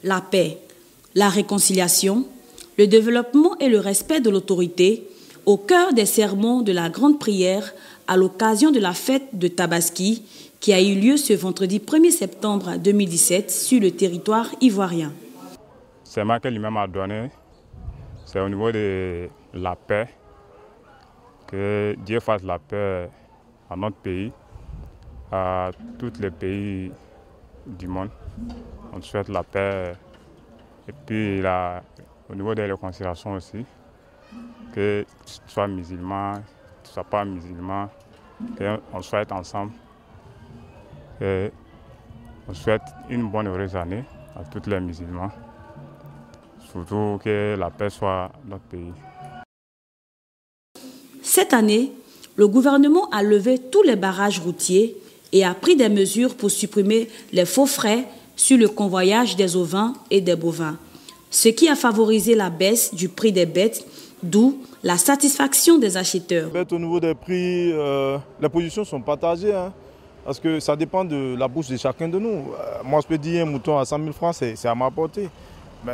la paix, la réconciliation, le développement et le respect de l'autorité au cœur des sermons de la grande prière à l'occasion de la fête de Tabaski qui a eu lieu ce vendredi 1er septembre 2017 sur le territoire ivoirien. Le serment que lui-même a donné, c'est au niveau de la paix, que Dieu fasse la paix à notre pays, à tous les pays du monde. On souhaite la paix. Et puis au niveau des réconciliations aussi, que tu sois musulman, que tu ne sois pas musulman, qu'on soit ensemble. Et on souhaite une bonne heureuse année à tous les musulmans. Surtout que la paix soit dans notre pays. Cette année, le gouvernement a levé tous les barrages routiers et a pris des mesures pour supprimer les faux frais sur le convoyage des ovins et des bovins, ce qui a favorisé la baisse du prix des bêtes, d'où la satisfaction des acheteurs. Au niveau des prix, les positions sont partagées, hein, parce que ça dépend de la bourse de chacun de nous. Moi, je peux dire un mouton à 100 000 francs, c'est à ma portée.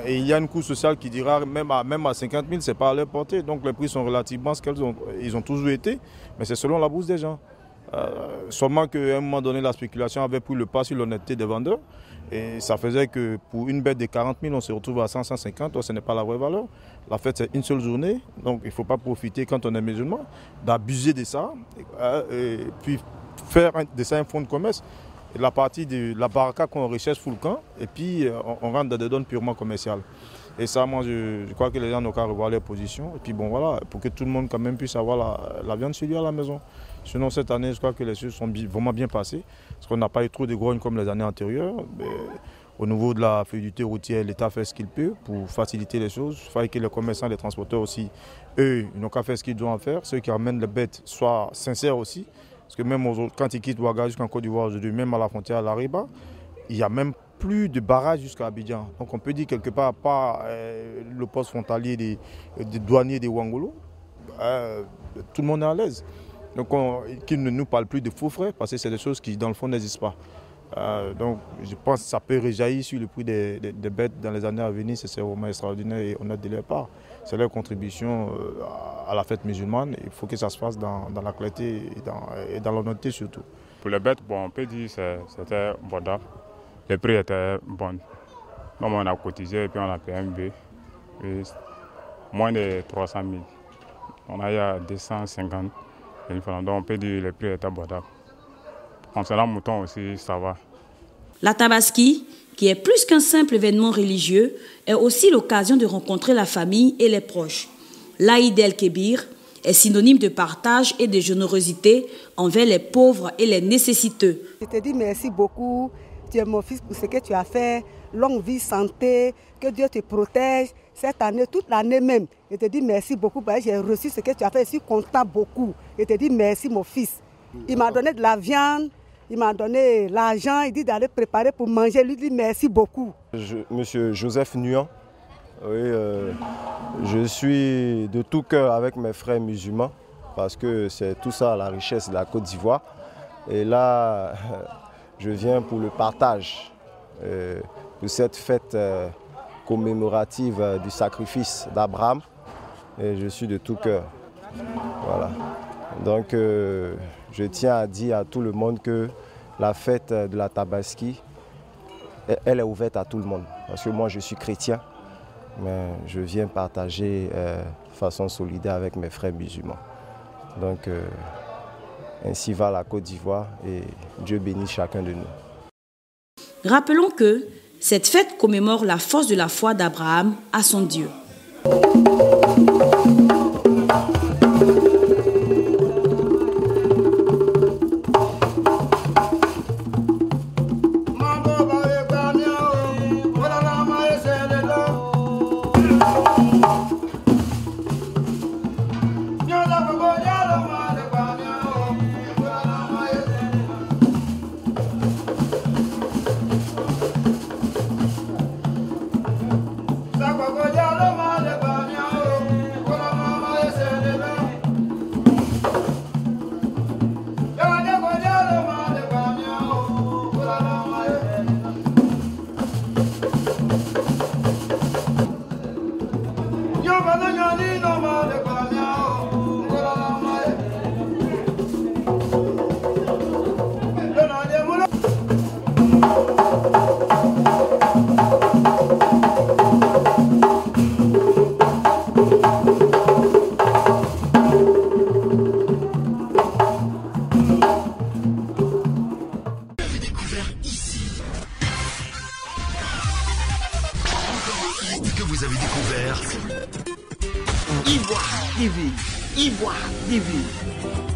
Et il y a une cour sociale qui dira même à 50 000, ce n'est pas à leur portée. Donc les prix sont relativement ce qu'ils ont toujours été, mais c'est selon la bourse des gens. Seulement qu'à un moment donné, la spéculation avait pris le pas sur l'honnêteté des vendeurs. Et ça faisait que pour une bête de 40 000, on se retrouve à 100, 150, donc ce n'est pas la vraie valeur. La fête, c'est une seule journée, donc il ne faut pas profiter quand on est musulman, d'abuser de ça, et puis faire de ça un fonds de commerce. Et la partie de la baraka qu'on recherche full camp, et puis on rentre dans des zones purement commerciales. Et ça, moi, je crois que les gens n'ont qu'à revoir leur position. Et puis bon, voilà, pour que tout le monde quand même puisse avoir la viande chez lui à la maison. Sinon, cette année, je crois que les choses sont vraiment bien passées. Parce qu'on n'a pas eu trop de grogne comme les années antérieures. Mais au niveau de la fluidité routière, l'État fait ce qu'il peut pour faciliter les choses. Il faut que les commerçants, les transporteurs aussi, eux, ils n'ont qu'à faire ce qu'ils doivent faire. Ceux qui amènent les bêtes soient sincères aussi. Parce que même quand ils quittent Ouaga jusqu'en Côte d'Ivoire aujourd'hui, même à la frontière à l'Ariba, il n'y a même plus de barrage jusqu'à Abidjan. Donc on peut dire quelque part, par le poste frontalier des douaniers de Ouangolo, tout le monde est à l'aise. Donc qu'ils ne nous parlent plus de faux frais, parce que c'est des choses qui dans le fond n'existent pas. Donc je pense que ça peut réjaillir sur le prix des bêtes dans les années à venir, c'est vraiment extraordinaire et honnête de leur part. C'est leur contribution à la fête musulmane. Il faut que ça se fasse dans la clarté et dans l'honnêteté surtout. Pour les bêtes, bon, on peut dire que c'était abordable. Les prix étaient bons. Comme on a cotisé et puis on a payé un B. Moins de 300 000. On a eu à 250 000 francs. Donc on peut dire que les prix étaient abordables. Concernant le mouton aussi, ça va. La Tabaski, qui est plus qu'un simple événement religieux, est aussi l'occasion de rencontrer la famille et les proches. L'Aïd el-Kébir est synonyme de partage et de générosité envers les pauvres et les nécessiteux. Je te dis merci beaucoup, tu es mon fils, pour ce que tu as fait. Longue vie, santé, que Dieu te protège cette année, toute l'année même. Je te dis merci beaucoup parce que j'ai reçu ce que tu as fait. Je suis content beaucoup. Je te dis merci mon fils. Il m'a donné de la viande. Il m'a donné l'argent, il dit d'aller préparer pour manger. Je lui dis merci beaucoup. Monsieur Joseph Nuan, oui, je suis de tout cœur avec mes frères musulmans parce que c'est tout ça la richesse de la Côte d'Ivoire. Et là, je viens pour le partage, pour cette fête commémorative du sacrifice d'Abraham. Et je suis de tout cœur. Voilà. Donc, je tiens à dire à tout le monde que la fête de la Tabaski, elle est ouverte à tout le monde. Parce que moi, je suis chrétien, mais je viens partager de façon solidaire avec mes frères musulmans. Donc, ainsi va la Côte d'Ivoire et Dieu bénisse chacun de nous. Rappelons que cette fête commémore la force de la foi d'Abraham à son Dieu. Ivoire TV. Ivoire TV.